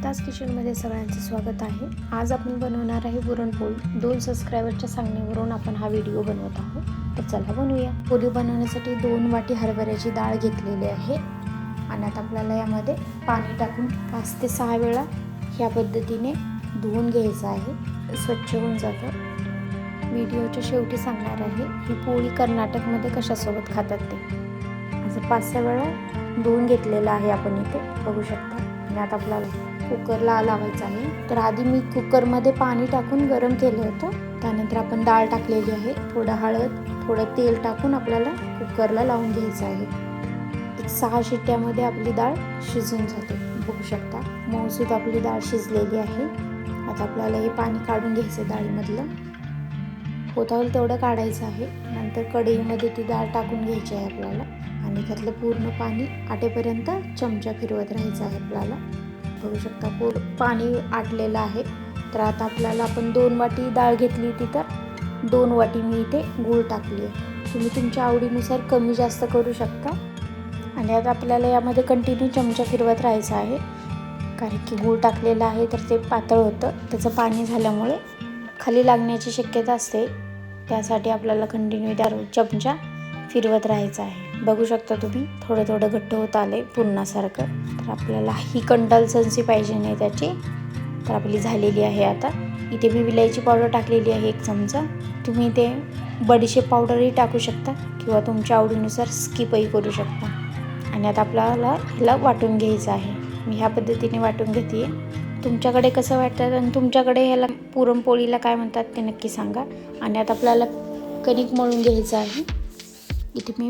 कविताज किचनमध्ये सगळ्यांचं स्वागत आहे। आज आपण बनवणार आहे पुरणपोळी। 2 सबस्क्रायबरच्या सांगण्यावरून आपण हा व्हिडिओ बनवत आहोत। तर चला बनवूया। पोळी बनवण्यासाठी 2 वाटी हरभऱ्याची डाळ घेतलेली आहे आणि आता आपल्याला यामध्ये पाणी टाकून 5 ते 6 वेळा ह्या पद्धतीने धुवून घ्यायचं आहे, स्वच्छ होऊन जातं। व्हिडिओच्या शेवटी सांगणार आहे ही पोळी कर्नाटकमध्ये कशासोबत खातात ते। असं 5-6 वेळा धुवून घेतलेलं आहे आपण इथे बघू शकता। आणि आता आपल्याला कुकरला लावायचं आहे। तर आधी मी कुकरमध्ये पाणी टाकून गरम केलं होतं, त्यानंतर आपण डाळ टाकलेली आहे। थोडं हळद, थोडं तेल टाकून आपल्याला कुकरला लावून घ्यायचं आहे। 6 शिट्ट्यामध्ये आपली डाळ शिजून जाते बघू शकता। मऊसूत आपली डाळ शिजलेली आहे। आता आपल्याला हे पाणी काढून घ्यायचं डाळीमधलं, होता होईल तेवढं काढायचं आहे। नंतर कढईमध्ये ती डाळ टाकून घ्यायची आहे आपल्याला आणि त्यातलं पूर्ण पाणी आटेपर्यंत चमचा फिरवत राहायचं आहे आपल्याला बघू शकता। पाणी आटलेलं आहे। तर आता आपल्याला आपण 2 वाटी डाळ घेतली होती, तर 2 वाटी मी इथे गूळ टाकली आहे। तुम्ही तुमच्या आवडीनुसार कमी जास्त करू शकता। आणि आता आपल्याला यामध्ये कंटिन्यू चमचा फिरवत राहायचं आहे, कारण की गूळ टाकलेला आहे तर ते पातळ होतं, त्याचं पाणी झाल्यामुळे खाली लागण्याची शक्यता असते। त्यासाठी आपल्याला कंटिन्यू चमचा फिरवत राहायचं आहे। बघू शकता तुम्ही थोडं थोडं घट्ट होत आले पुरणासारखं। तर आपल्याला ही कंडल्सन्सी पाहिजे नाही त्याची, तर आपली झालेली आहे। आता इथे मी विलायची पावडर टाकलेली आहे 1 चमचा। तुम्ही ते बडीशेप पावडरही टाकू शकता किंवा तुमच्या आवडीनुसार स्किपही करू शकता। आणि आता आपल्याला ह्याला वाटून घ्यायचं आहे। मी ह्या पद्धतीने वाटून घेते। तुमच्याकडे कसं वाटतं आणि तुमच्याकडे ह्याला पुरणपोळीला काय म्हणतात ते नक्की सांगा। आणि आता आपल्याला कणिक मळून घ्यायचं आहे। इथे मी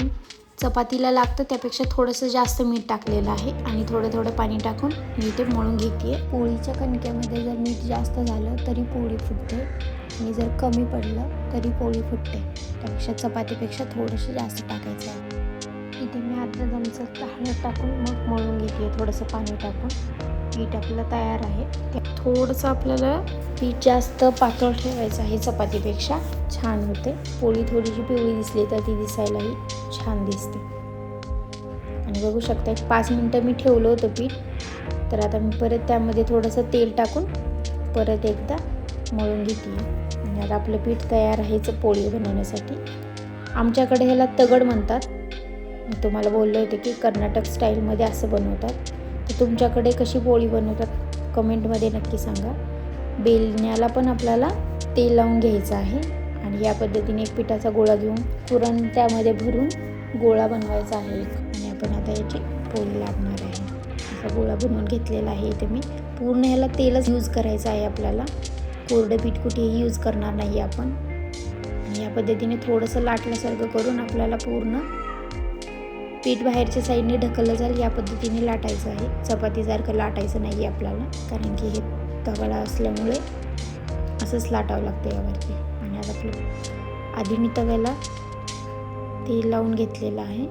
चपातीला लागतं त्यापेक्षा थोडंसं जास्त मीठ टाकलेलं आहे आणि थोडं थोडं पाणी टाकून मी इथे मळून घेते। पोळीच्या कणक्यामध्ये जर मीठ जास्त झालं तरी पोळी फुटते आणि जर कमी पडलं तरी पोळी फुटते। त्यापेक्षा चपातीपेक्षा थोडंसं जास्त टाकायचं आहे। इथे मी अर्धा चमचा हळद टाकून मग मळून घेते थोडंसं पाणी टाकून। पीठ आपलं तयार आहे। थोडंसं आपल्याला पीठ जास्त पातळ ठेवायचं आहे चपातीपेक्षा, छान होते। पोळी थोडीशी पिवळी दिसली तर ती दिसायलाही छान दिसते। आणि बघू शकता 5 मिनटं मी ठेवलं होतं पीठ। तर आता मी परत त्यामध्ये थोडंसं तेल टाकून परत एकदा मळून घेते आणि आता आपलं पीठ तयार आहे पोळी बनवण्यासाठी। आमच्याकडे ह्याला तगड म्हणतात। मी तुम्हाला बोलले होते की कर्नाटक स्टाईलमध्ये असं बनवतात। तर तुमच्याकडे कशी पोळी बनवतात कमेंटमध्ये नक्की सांगा। बेलण्याला पण आपल्याला तेल लावून घ्यायचं आहे आणि या पद्धतीने एक पिठाचा गोळा घेऊन पुरण त्यामध्ये भरून गोळा बनवायचा आहे आणि आपण आता याची पोळी लाटणार आहे। असा गोळा बनवून घेतलेला आहे इथे मी। पूर्ण ह्याला तेलच यूज करायचं आहे आपल्याला, कोरडं पीठ कुठेही यूज करणार नाही आपण। आणि या पद्धतीने थोडंसं लाटल्यासारखं करून आपल्याला पूर्ण पीठ बाहेरच्या साईडने ढकललं जाईल या पद्धतीने लाटायचं आहे। चपातीसारखं लाटायचं नाही आहे आपल्याला, कारण की हे तगडा असल्यामुळे असंच लाटावं लागतं यावरती। आणि आता आपलं आधी मी तव्याला तेल लावून घेतलेलं आहे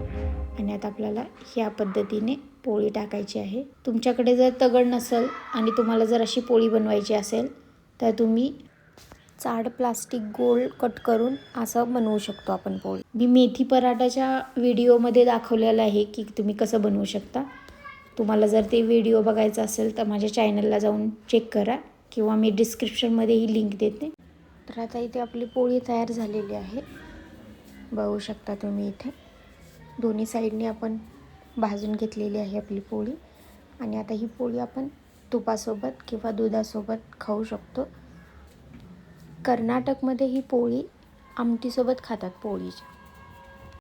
आणि आता आपल्याला ह्या पद्धतीने पोळी टाकायची आहे। तुमच्याकडे जर तगड नसेल आणि तुम्हाला जर अशी पोळी बनवायची असेल तर तुम्ही जाड प्लास्टिक गोल कट करून असं बनवू शकतो आपण पोळी। मी मेथी पराठाच्या व्हिडिओमध्ये दाखवलेलं आहे की तुम्ही कसं बनवू शकता। तुम्हाला जर ते व्हिडिओ बघायचा असेल तर माझ्या चॅनलला जाऊन चेक करा किंवा मी डिस्क्रिप्शनमध्ये ही लिंक देते। तर आता इथे आपली पोळी तयार झालेली आहे बघू शकता तुम्ही। इथे दोन्ही साईडने आपण भाजून घेतलेली आहे आपली पोळी। आणि आता ही पोळी आपण तुपासोबत किंवा दुधासोबत खाऊ शकतो। कर्नाटकमध्ये ही पोळी आमटीसोबत खातात पोळीच्या।